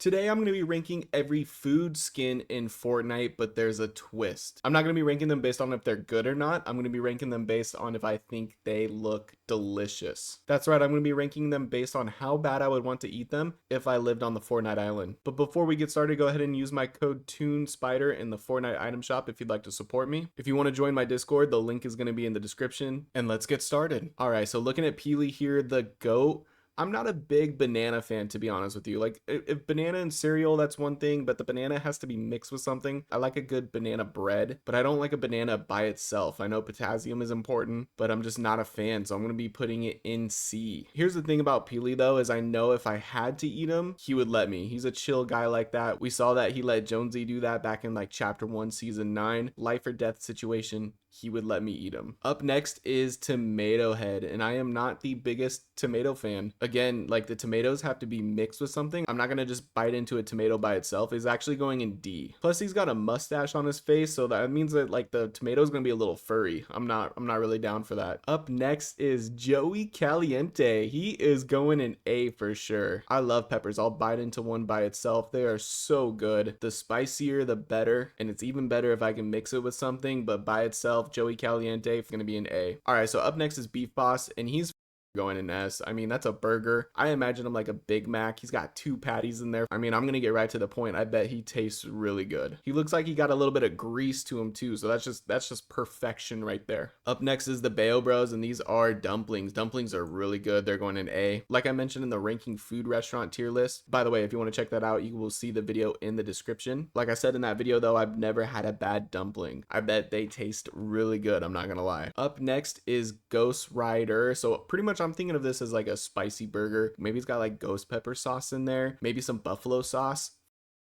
Today I'm going to be ranking every food skin in Fortnite, but there's a twist. I'm not going to be ranking them based on if they're good or not. I'm going to be ranking them based on if I think they look delicious. That's right, I'm going to be ranking them based on how bad I would want to eat them if I lived on the Fortnite island. But before we get started, go ahead and use my code TuneSpider in the Fortnite item shop if you'd like to support me. If you want to join my Discord, the link is going to be in the description. And let's get started. Alright, so looking at Peely here, the GOAT. I'm not a big banana fan, to be honest with you. Like, if banana and cereal, that's one thing, but the banana has to be mixed with something. I like a good banana bread, but I don't like a banana by itself. I know potassium is important, but I'm just not a fan, so I'm going to be putting it in C. Here's the thing about Peely, though, is I know if I had to eat him, he would let me. He's a chill guy like that. We saw that he let Jonesy do that back in, like, Chapter 1, Season 9. Life or death situation, he would let me eat him. Up next is Tomato Head, and I am not the biggest tomato fan. Again, like, the tomatoes have to be mixed with something. I'm not gonna just bite into a tomato by itself. It's actually going in D. Plus, he's got a mustache on his face, so that means that, like, the tomato is gonna be a little furry. I'm not really down for that. Up next is Joey Caliente. He is going in A for sure. I love peppers. I'll bite into one by itself. They are so good. The spicier, the better, and it's even better if I can mix it with something, but by itself, Joey Caliente is gonna be an A. All right, so up next is Beef Boss, and he's going in S. I mean, that's a burger. I imagine him like a Big Mac. He's got 2 patties in there. I mean, I'm gonna get right to the point. I bet he tastes really good. He looks like he got a little bit of grease to him too, so that's just perfection right there. Up next is the Bayo Bros, and these are dumplings. Dumplings are really good. They're going in A. Like I mentioned in the ranking food restaurant tier list. By the way, if you want to check that out, you will see the video in the description. Like I said in that video though, I've never had a bad dumpling. I bet they taste really good. I'm not gonna lie. Up next is Ghost Rider. So pretty much I'm thinking of this as like a spicy burger. Maybe it's got like ghost pepper sauce in there, maybe some buffalo sauce.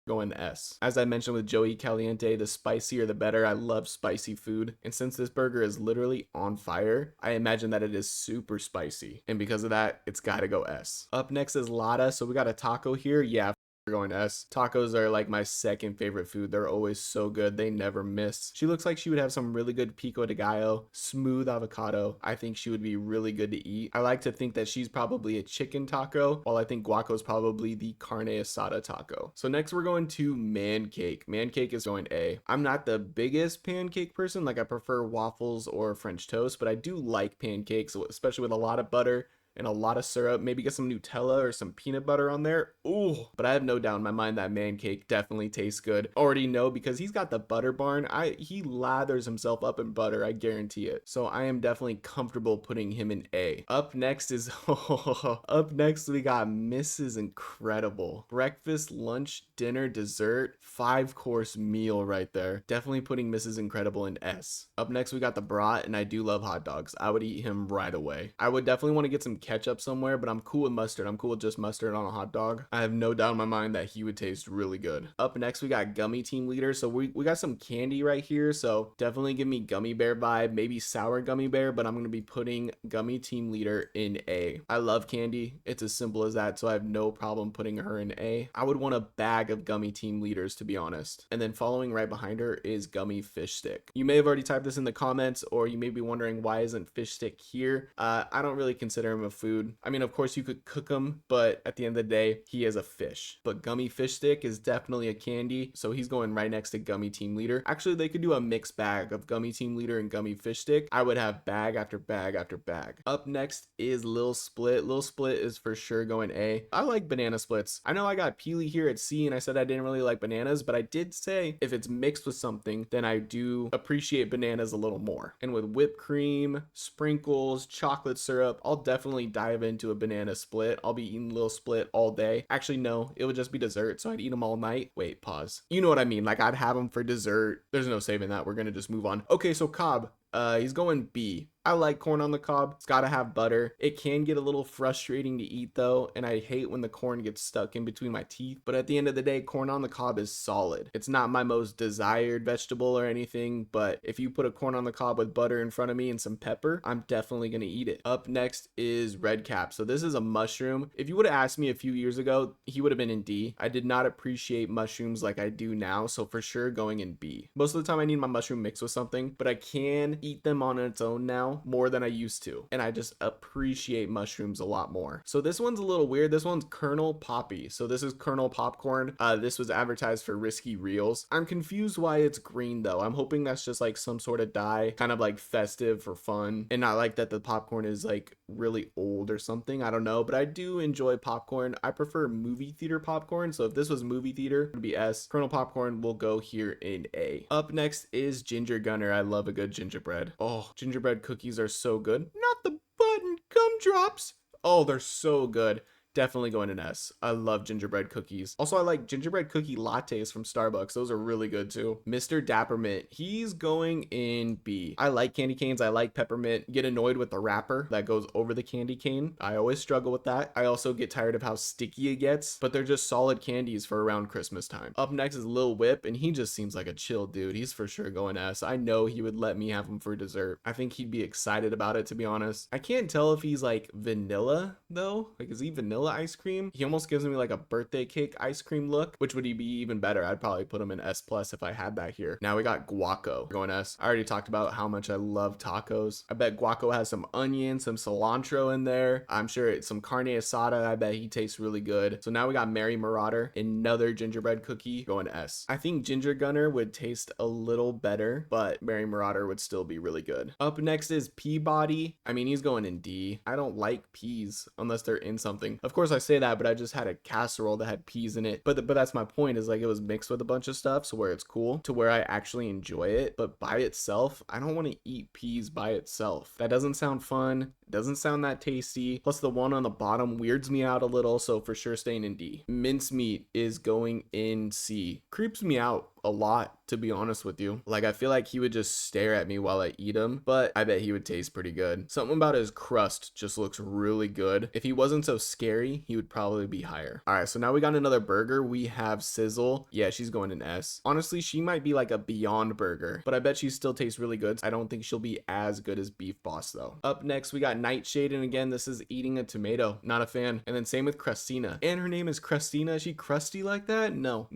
Going S. As I mentioned with Joey Caliente, the spicier the better. I love spicy food, and since this burger is literally on fire, I imagine that it is super spicy, and because of that, it's got to go S. Up next is Lada. So we got a taco here. Yeah, going S. Tacos are like my second favorite food. They're always so good. They never miss. She looks like she would have some really good pico de gallo, smooth avocado. I think she would be really good to eat. I like to think that she's probably a chicken taco, while I think Guaco's probably the carne asada taco. So next we're going to man cake. Man cake is going A. I'm not the biggest pancake person. Like, I prefer waffles or French toast, but I do like pancakes, especially with a lot of butter and a lot of syrup. Maybe get some Nutella or some peanut butter on there. Ooh, but I have no doubt in my mind that man cake definitely tastes good. Already know, because he's got the butter barn. He lathers himself up in butter, I guarantee it. So I am definitely comfortable putting him in A. Up next is up next we got Mrs. Incredible. Breakfast, lunch, dinner, dessert, 5-course meal right there. Definitely putting Mrs. Incredible in S. Up next we got the brat, and I do love hot dogs. I would eat him right away. I would definitely want to get some ketchup somewhere, but I'm cool with mustard. I'm cool with just mustard on a hot dog. I have no doubt in my mind that he would taste really good. Up next we got gummy team leader. So we got some candy right here, so definitely give me gummy bear vibe, maybe sour gummy bear, but I'm gonna be putting gummy team leader in A. I love candy. It's as simple as that, so I have no problem putting her in A. I would want a bag of gummy team leaders, to be honest. And then following right behind her is gummy fish stick. You may have already typed this in the comments, or you may be wondering, why isn't fish stick here? I don't really consider him a food. I mean, of course you could cook him, but at the end of the day, he is a fish. But gummy fish stick is definitely a candy, so he's going right next to gummy team leader. Actually, they could do a mixed bag of gummy team leader and gummy fish stick. I would have bag after bag after bag. Up next is Lil Split. Lil Split is for sure going A. I like banana splits. I know I got Peely here at C, and I said I didn't really like bananas, but I did say if it's mixed with something, then I do appreciate bananas a little more. And with whipped cream, sprinkles, chocolate syrup, I'll definitely dive into a banana split. I'll be eating Lil Split all day. Actually, no, it would just be dessert, so I'd eat them all night. Wait, pause. You know what I mean? Like, I'd have them for dessert. There's no saving that. We're gonna just move on. Okay, so Cobb, he's going B. I like corn on the cob. It's gotta have butter. It can get a little frustrating to eat though, and I hate when the corn gets stuck in between my teeth. But at the end of the day, corn on the cob is solid. It's not my most desired vegetable or anything, but if you put a corn on the cob with butter in front of me and some pepper, I'm definitely gonna eat it. Up next is red cap. So this is a mushroom. If you would have asked me a few years ago, he would have been in D. I did not appreciate mushrooms like I do now, so for sure going in B. Most of the time I need my mushroom mixed with something, but I can eat them on its own now. now more than I used to, and I just appreciate mushrooms a lot more. So this one's a little weird. This one's Kernel Poppy. So this is kernel popcorn. This was advertised for Risky Reels. I'm confused why it's green though. I'm hoping that's just like some sort of dye, kind of like festive for fun, and not like that the popcorn is like really old or something. I don't know, but I do enjoy popcorn. I prefer movie theater popcorn, so if this was movie theater, it would be S. Kernel popcorn will go here in A. Up next is Ginger Gunner. I love a good gingerbread. Oh, gingerbread cookies are so good. Not the button gumdrops. Oh, they're so good. Definitely going in S. I love gingerbread cookies. Also, I like gingerbread cookie lattes from Starbucks. Those are really good too. Mr. Dappermint, he's going in B. I like candy canes. I like peppermint. Get annoyed with the wrapper that goes over the candy cane. I always struggle with that. I also get tired of how sticky it gets, but they're just solid candies for around Christmas time. Up next is Lil Whip, and he just seems like a chill dude. He's for sure going S. I know he would let me have him for dessert. I think he'd be excited about it, to be honest. I can't tell if he's like vanilla though. Like, is he vanilla ice cream? He almost gives me like a birthday cake ice cream look, which would be even better. I'd probably put him in S plus if I had that here. Now we got guaco going S. I already talked about how much I love tacos. I bet guaco has some onion, some cilantro in there. I'm sure it's some carne asada. I bet he tastes really good. So now we got Mary Marauder, another gingerbread cookie, going S. I think Ginger Gunner would taste a little better, but Mary Marauder would still be really good. Up next is Peabody. I mean, he's going in D. I don't like peas unless they're in something. Of course I say that, but I just had a casserole that had peas in it. But that's my point, is like it was mixed with a bunch of stuff, so where it's cool to where I actually enjoy it. But by itself, I don't want to eat peas by itself. That doesn't sound fun. It doesn't sound that tasty. Plus the one on the bottom weirds me out a little, so for sure staying in D. Mincemeat is going in C. Creeps me out a lot, to be honest with you. Like, I feel like he would just stare at me while I eat him, but I bet he would taste pretty good. Something about his crust just looks really good. If he wasn't so scary, he would probably be higher. All right, so now we got another burger. We have Sizzle. Yeah, she's going in S. Honestly, she might be like a Beyond Burger, but I bet she still tastes really good. I don't think she'll be as good as Beef Boss though. Up next, we got Nightshade, and again, this is eating a tomato. Not a fan. And then same with Crustina. And her name is Crustina. Is she crusty like that? No.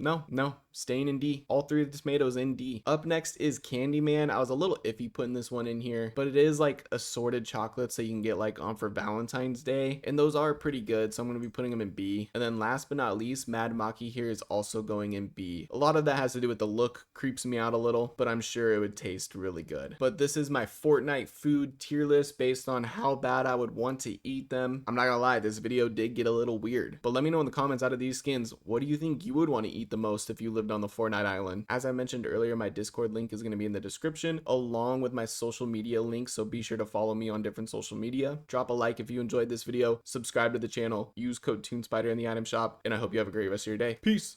Staying in D. All three of the tomatoes in D. Up next is Candyman. I was a little iffy putting this one in here, but it is like assorted chocolates that you can get like on for Valentine's Day, and those are pretty good, so I'm going to be putting them in B. And then last but not least, Mad Maki here is also going in B. A lot of that has to do with the look, creeps me out a little, but I'm sure it would taste really good. But this is my Fortnite food tier list based on how bad I would want to eat them. I'm not gonna lie, this video did get a little weird, but let me know in the comments, out of these skins, what do you think you would want to eat the most if you lived on the Fortnite island? As I mentioned earlier, my Discord link is going to be in the description along with my social media links, so be sure to follow me on different social media. Drop a like if you enjoyed this video, subscribe to the channel, use code TuneSpider in the item shop, and I hope you have a great rest of your day. Peace!